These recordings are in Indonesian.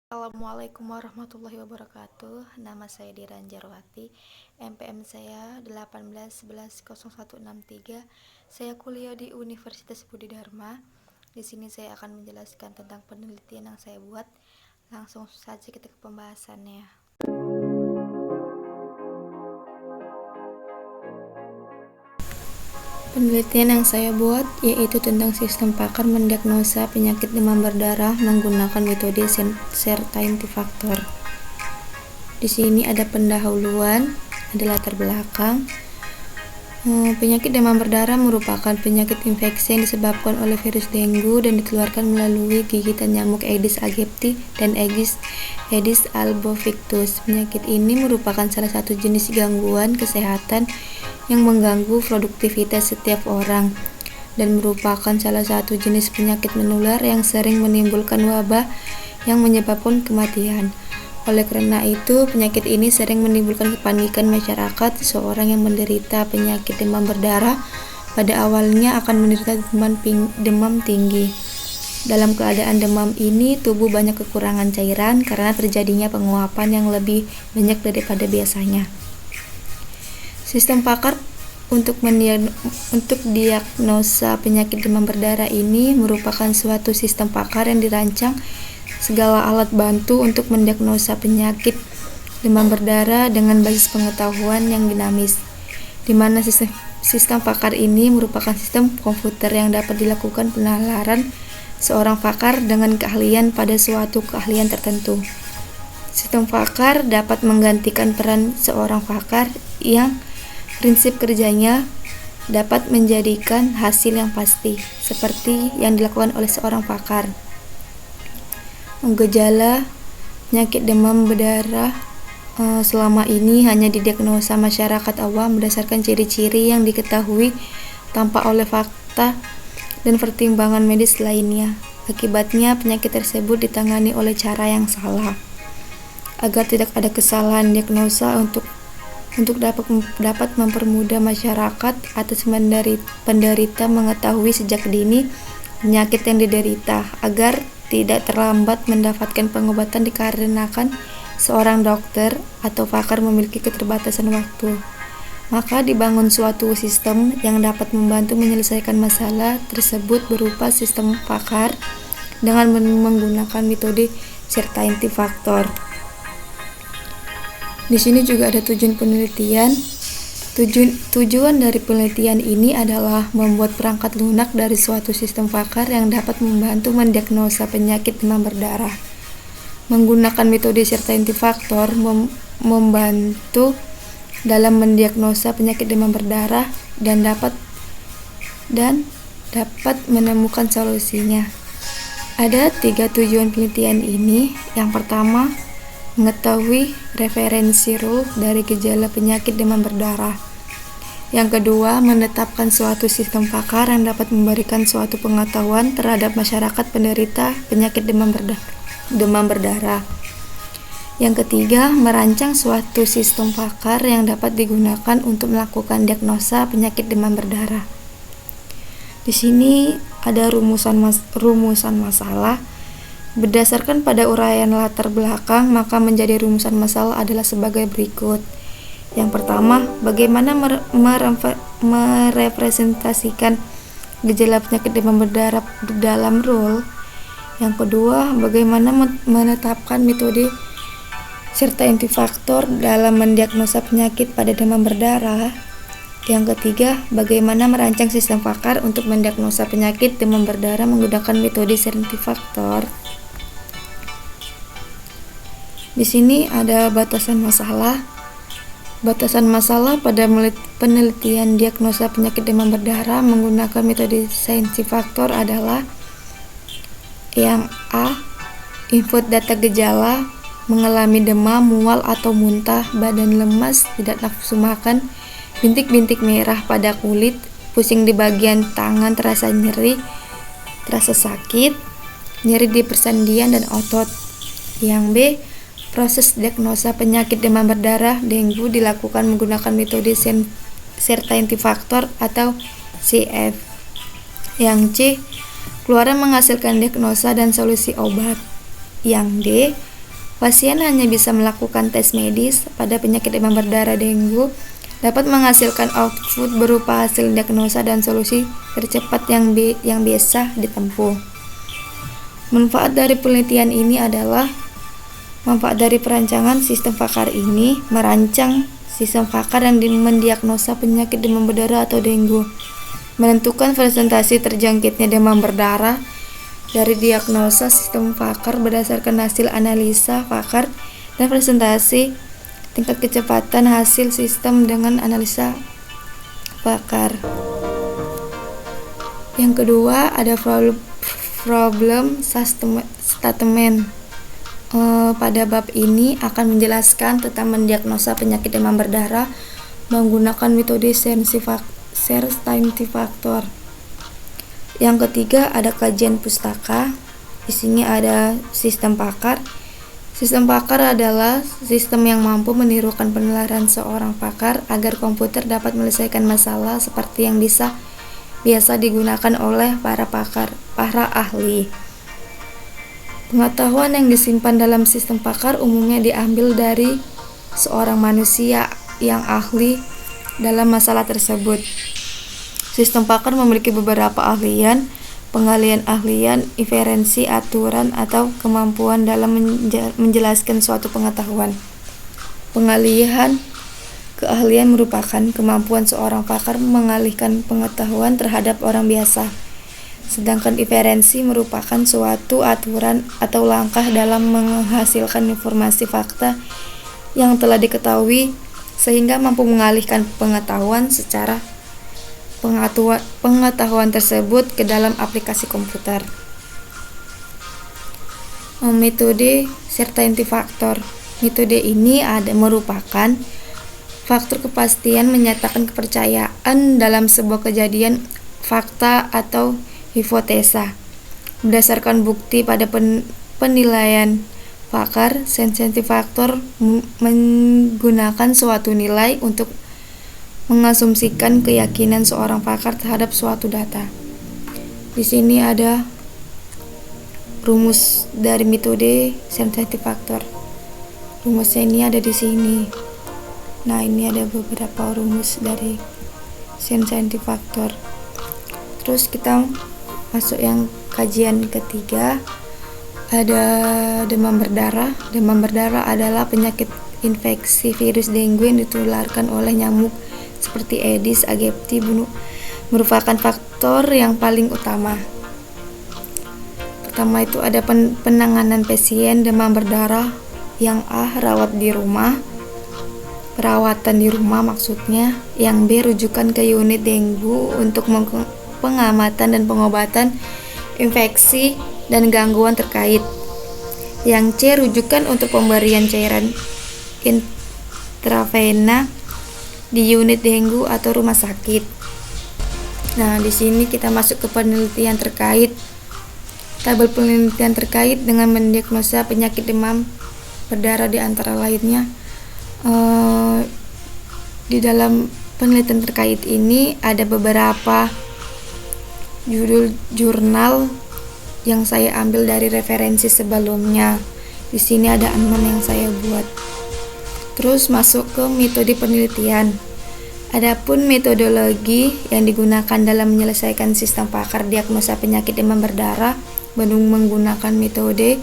Assalamualaikum warahmatullahi wabarakatuh. Nama saya Diran Jarwati. NPM saya 18110163. Saya kuliah di Universitas Budi Dharma. Di sini saya akan menjelaskan tentang penelitian yang saya buat. Langsung saja kita ke pembahasannya. Penelitian yang saya buat yaitu tentang sistem pakar mendiagnosa penyakit demam berdarah menggunakan metode certainty factor. Di sini ada pendahuluan, ada latar belakang. Penyakit demam berdarah merupakan penyakit infeksi yang disebabkan oleh virus dengue dan ditularkan melalui gigitan nyamuk Aedes aegypti dan Aedes albopictus. Penyakit ini merupakan salah satu jenis gangguan kesehatan yang mengganggu produktivitas setiap orang dan merupakan salah satu jenis penyakit menular yang sering menimbulkan wabah yang menyebabkan kematian. Oleh karena itu, penyakit ini sering menimbulkan kepanikan masyarakat. Seorang yang menderita penyakit demam berdarah pada awalnya akan menderita demam tinggi. Dalam keadaan demam ini, tubuh banyak kekurangan cairan karena terjadinya penguapan yang lebih banyak daripada biasanya. Sistem pakar untuk diagnosa penyakit demam berdarah ini merupakan suatu sistem pakar yang dirancang segala alat bantu untuk mendiagnosa penyakit demam berdarah dengan basis pengetahuan yang dinamis, di mana sistem pakar ini merupakan sistem komputer yang dapat dilakukan penalaran seorang pakar dengan keahlian pada suatu keahlian tertentu. Sistem pakar dapat menggantikan peran seorang pakar yang prinsip kerjanya dapat menjadikan hasil yang pasti, seperti yang dilakukan oleh seorang pakar. Gejala penyakit demam berdarah selama ini hanya didiagnosa masyarakat awam berdasarkan ciri-ciri yang diketahui tanpa oleh fakta dan pertimbangan medis lainnya. Akibatnya, penyakit tersebut ditangani oleh cara yang salah. Agar tidak ada kesalahan diagnosa untuk dapat mempermudah masyarakat atas penderita mengetahui sejak dini penyakit yang diderita, agar tidak terlambat mendapatkan pengobatan dikarenakan seorang dokter atau pakar memiliki keterbatasan waktu. Maka dibangun suatu sistem yang dapat membantu menyelesaikan masalah tersebut berupa sistem pakar dengan menggunakan metode certainty factor. Di sini juga ada tujuan penelitian. Tujuan dari penelitian ini adalah membuat perangkat lunak dari suatu sistem pakar yang dapat membantu mendiagnosa penyakit demam berdarah. Menggunakan metode certainty factor membantu dalam mendiagnosa penyakit demam berdarah dan dapat menemukan solusinya. Ada 3 tujuan penelitian ini. Yang pertama, mengetahui referensi rule dari gejala penyakit demam berdarah. Yang kedua, menetapkan suatu sistem pakar yang dapat memberikan suatu pengetahuan terhadap masyarakat penderita penyakit demam berdarah. Yang ketiga, merancang suatu sistem pakar yang dapat digunakan untuk melakukan diagnosa penyakit demam berdarah. Di sini ada rumusan masalah. Berdasarkan pada uraian latar belakang, maka menjadi rumusan masalah adalah sebagai berikut. Yang pertama, bagaimana merepresentasikan gejala penyakit demam berdarah dalam rule. Yang kedua, bagaimana menetapkan metode certainty factor dalam mendiagnosa penyakit pada demam berdarah. Yang ketiga, bagaimana merancang sistem pakar untuk mendiagnosa penyakit demam berdarah menggunakan metode certainty factor. Di sini ada batasan masalah. Batasan masalah pada penelitian diagnosa penyakit demam berdarah menggunakan metode certainty factor adalah: yang A, input data gejala, mengalami demam, mual atau muntah, badan lemas, tidak nafsu makan, bintik-bintik merah pada kulit, pusing di bagian tangan, terasa nyeri, terasa sakit, nyeri di persendian dan otot. Yang B, proses diagnosa penyakit demam berdarah dengue dilakukan menggunakan metode certainty factor atau CF. Yang C, keluaran menghasilkan diagnosa dan solusi obat. Yang D, Pasien hanya bisa melakukan tes medis pada penyakit demam berdarah dengue, dapat menghasilkan output berupa hasil diagnosa dan solusi tercepat yang biasa ditempuh. Manfaat dari penelitian ini adalah manfaat dari perancangan sistem Pakar ini merancang sistem Pakar yang mendiagnosa penyakit demam berdarah atau dengue, menentukan presentasi terjangkitnya demam berdarah dari diagnosa sistem Pakar berdasarkan hasil analisa Pakar, dan presentasi tingkat kecepatan hasil sistem dengan analisa Pakar. Yang kedua ada problem statement. Pada bab ini akan menjelaskan tentang mendiagnosa penyakit demam berdarah menggunakan metode Scientifictor. Yang ketiga ada kajian pustaka. Di sini ada sistem Pakar. Sistem Pakar adalah sistem yang mampu menirukan penilaian seorang pakar agar komputer dapat menyelesaikan masalah seperti yang biasa digunakan oleh para ahli. Pengetahuan yang disimpan dalam sistem Pakar umumnya diambil dari seorang manusia yang ahli dalam masalah tersebut. Sistem Pakar memiliki beberapa pengalihan-ahlian, inferensi, aturan, atau kemampuan dalam menjelaskan suatu pengetahuan. Keahlian merupakan kemampuan seorang pakar mengalihkan pengetahuan terhadap orang biasa. Sedangkan inferensi merupakan suatu aturan atau langkah dalam menghasilkan informasi fakta yang telah diketahui sehingga mampu mengalihkan pengetahuan tersebut ke dalam aplikasi komputer. Metode Scientifictor. Metode ini merupakan faktor kepastian menyatakan kepercayaan dalam sebuah kejadian, fakta, atau hipotesa. Berdasarkan bukti pada penilaian Pakar, Scientifictor menggunakan suatu nilai untuk mengasumsikan keyakinan seorang pakar terhadap suatu data. Di sini ada rumus dari metode Scientifictor. Rumusnya ini ada di sini. Nah, ini ada beberapa rumus dari Scientifictor. Terus kita masuk yang kajian ketiga. Ada demam berdarah. Demam berdarah adalah penyakit infeksi virus dengue yang ditularkan oleh nyamuk seperti Aedes aegypti, merupakan faktor yang paling utama. Pertama itu ada penanganan pasien demam berdarah yang rawatan di rumah maksudnya. Yang B, rujukan ke unit dengue untuk pengamatan dan pengobatan infeksi dan gangguan terkait. Yang C, rujukan untuk pemberian cairan intravena di unit dengue atau rumah sakit. Nah, di sini kita masuk ke penelitian terkait. Tabel penelitian terkait dengan mendiagnosa penyakit demam berdarah di antara lainnya. Di dalam penelitian terkait ini ada beberapa judul jurnal yang saya ambil dari referensi sebelumnya. Di sini ada 6 yang saya buat. Terus masuk ke metode penelitian. Adapun metodologi yang digunakan dalam menyelesaikan sistem Pakar diagnosa penyakit demam berdarah menggunakan metode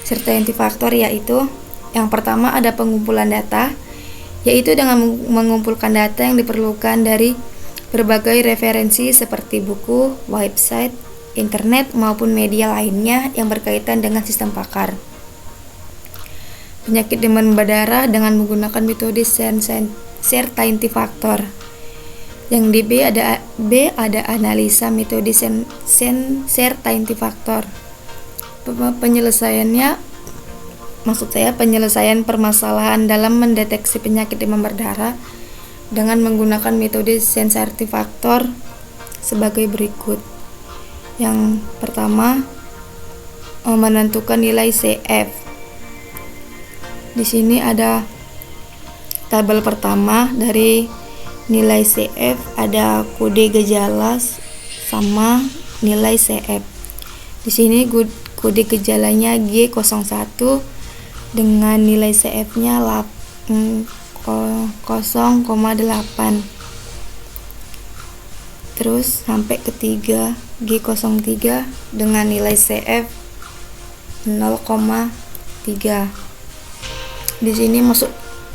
Scientifictor, yaitu yang pertama ada pengumpulan data, yaitu dengan mengumpulkan data yang diperlukan dari berbagai referensi seperti buku, website, internet, maupun media lainnya yang berkaitan dengan sistem Pakar penyakit demam berdarah dengan menggunakan metode Scientifictor. Yang di B ada analisa metode Scientifictor. Penyelesaian permasalahan dalam mendeteksi penyakit demam berdarah dengan menggunakan metode Scientifictor sebagai berikut. Yang pertama, menentukan nilai CF. Di sini ada tabel pertama dari nilai CF, ada kode gejala sama nilai CF. Di sini kode gejalanya G01, dengan nilai CF-nya 0,8. Terus sampai ketiga G03 dengan nilai CF 0,3. Di sini masuk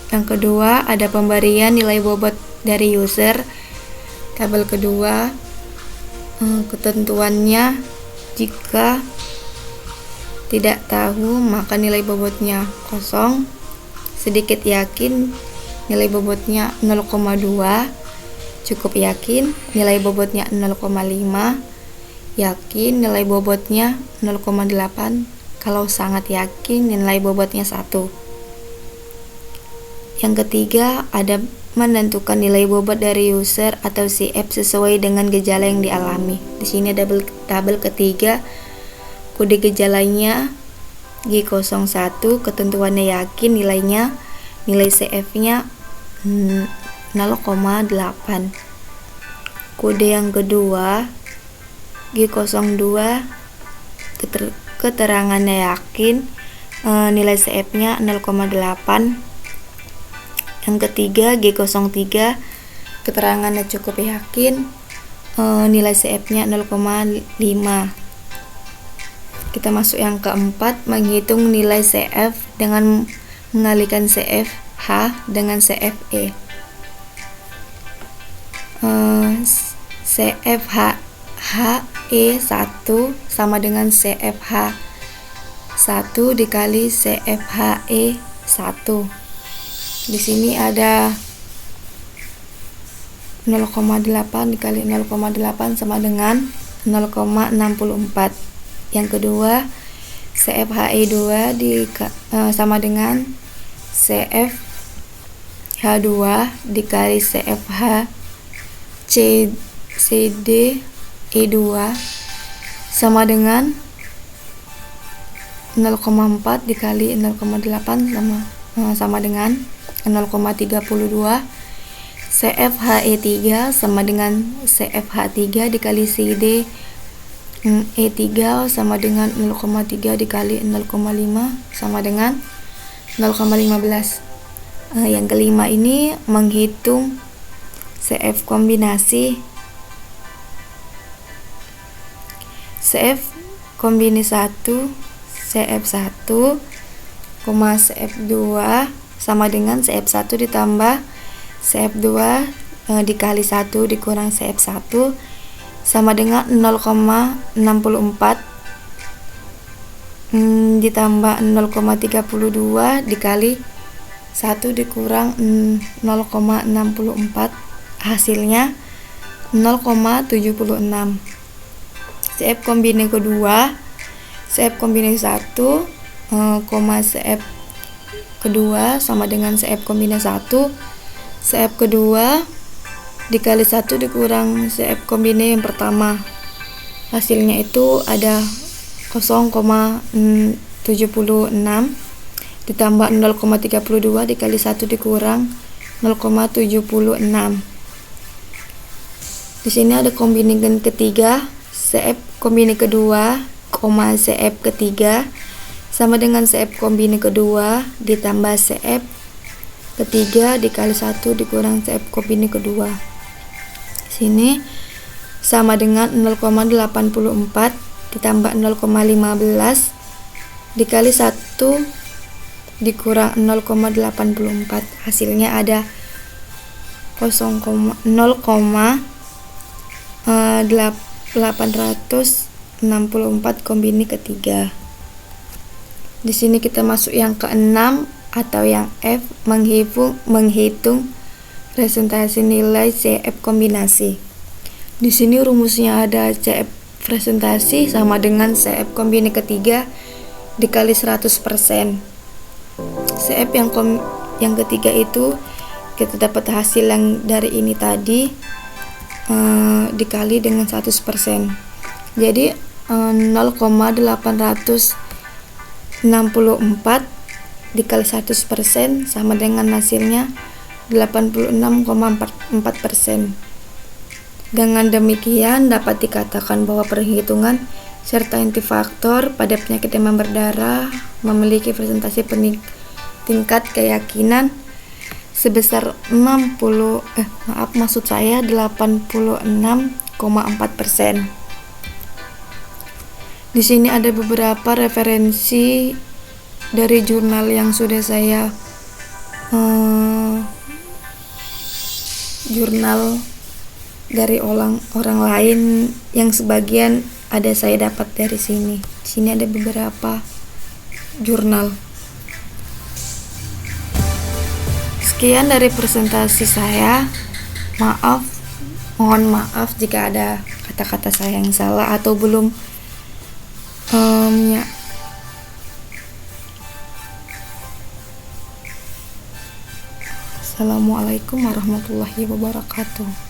yang kedua, ada pemberian nilai bobot dari user. Tabel kedua, ketentuannya jika tidak tahu maka nilai bobotnya 0, sedikit yakin nilai bobotnya 0,2, cukup yakin nilai bobotnya 0,5, yakin nilai bobotnya 0,8, kalau sangat yakin nilai bobotnya 1. Yang ketiga, ada menentukan nilai bobot dari user atau CF sesuai dengan gejala yang dialami. Di sini ada tabel ketiga, kode gejalanya G01, ketentuannya yakin nilainya, nilai CF-nya 0,8. Kode yang kedua G02, keterangannya yakin, nilai CF-nya 0,8. Yang ketiga G03, keterangannya cukup yakin, nilai CF-nya 0,5. Kita masuk yang keempat, menghitung nilai CF dengan mengalihkan CF-H dengan CF-E. CF-HE1 sama dengan CF-H1 dikali CF-HE1. Di sini ada 0,8 dikali 0,8 sama dengan 0,64. Yang kedua, CF-HE2 sama dengan CF-H2 dikali CF-HCDE2 sama dengan 0,4 dikali 0,8 sama dengan 0,32. CF-HE3 sama dengan CF-H3 dikali CDE3 sama dengan 0,3 dikali 0,5 sama dengan 0,15. Yang kelima ini menghitung CF kombinasi. CF kombinasi 1, CF1, CF2 sama dengan CF1 ditambah CF2 dikali 1 dikurang CF1 sama dengan 0,64 ditambah 0,32 dikali 1 dikurang 0,64, hasilnya 0,76. CF kombinasi kedua, CF kombinasi 1, CF kedua sama dengan CF kombinasi 1. CF kedua dikali 1 dikurang CF kombinasi yang pertama, hasilnya itu ada 0,76 ditambah 0,32 dikali 1 dikurang 0,76. Di sini ada kombinasi ketiga, CF kombinasi kedua, CF ketiga sama dengan CF kombinasi kedua ditambah CF ketiga dikali 1 dikurang CF kombinasi kedua. Sini sama dengan 0,84 ditambah 0,15 dikali 1 dikurang 0,84, hasilnya ada 0,864 kombinasi ketiga. Di sini kita masuk yang keenam atau yang F, menghitung presentasi nilai CF kombinasi. Di sini rumusnya ada CF presentasi sama dengan CF kombinasi ketiga dikali 100%. CF yang ketiga itu kita dapat hasil yang dari ini tadi dikali dengan 100%. Jadi 0,864 dikali 100% sama dengan hasilnya 86,4%. Dengan demikian dapat dikatakan bahwa perhitungan certainty factor pada penyakit demam berdarah memiliki presentasi tingkat keyakinan sebesar 86,4%. Di sini ada beberapa referensi dari jurnal yang sudah saya jurnal dari orang lain yang sebagian ada saya dapat dari sini. Di sini ada beberapa jurnal. Sekian dari presentasi saya. Mohon maaf jika ada kata-kata saya yang salah atau belum Assalamualaikum warahmatullahi wabarakatuh.